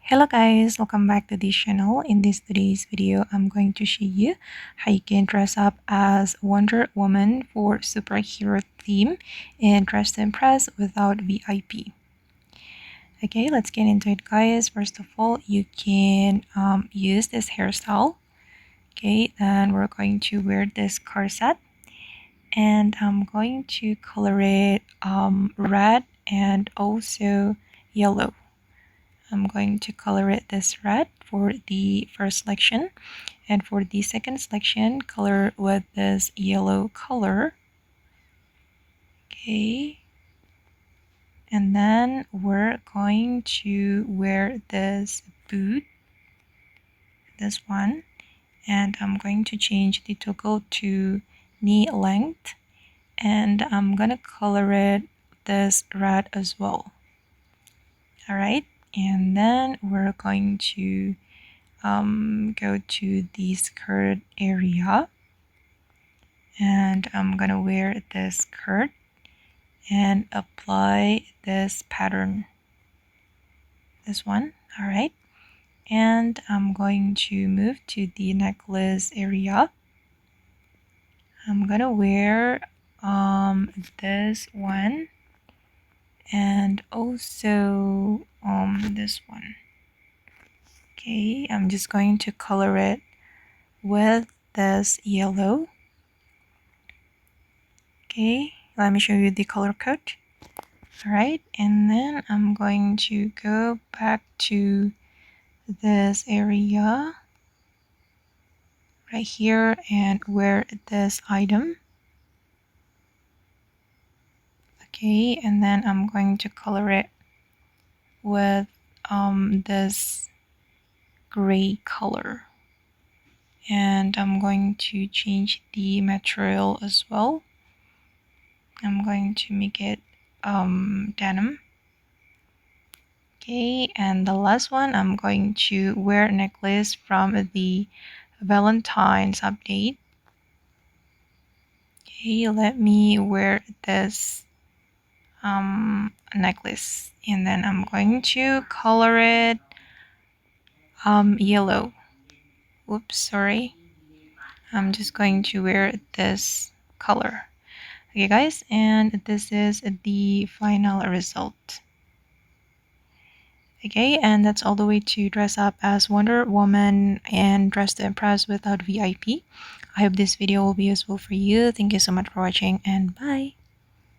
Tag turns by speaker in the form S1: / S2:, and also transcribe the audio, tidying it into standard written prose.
S1: Hello guys, welcome back to this channel. In today's video, I'm going to show you how you can dress up as Wonder Woman for superhero theme and dress to impress without VIP. Okay, let's get into it guys. First of all, you can use this hairstyle. Okay, then we're going to wear this corset and I'm going to color it red and also yellow. I'm going to color it this red for the first selection, and for the second selection, color with this yellow color. Okay, and then we're going to wear this boot, this one, and I'm going to change the toggle to knee length, and I'm gonna color it this red as well. All right, and then we're going to go to the skirt area, and I'm gonna wear this skirt and apply this pattern, this one. All right, and I'm going to move to the necklace area. I'm gonna wear this one and also this one. Okay, I'm just going to color it with this yellow. Okay, let me show you the color code. All right, and then I'm going to go back to this area right here and wear this item. Okay, and then I'm going to color it with this gray color, and I'm going to change the material as well. I'm going to make it denim. Okay, and the last one, I'm going to wear a necklace from the Valentine's update. Okay, let me wear this necklace, and then I'm going to color it yellow. Oops, sorry. I'm just going to wear this color. Okay guys, and this is the final result. Okay, and that's all the way to dress up as Wonder Woman and dress to impress without VIP. I hope this video will be useful for you. Thank you so much for watching, and bye.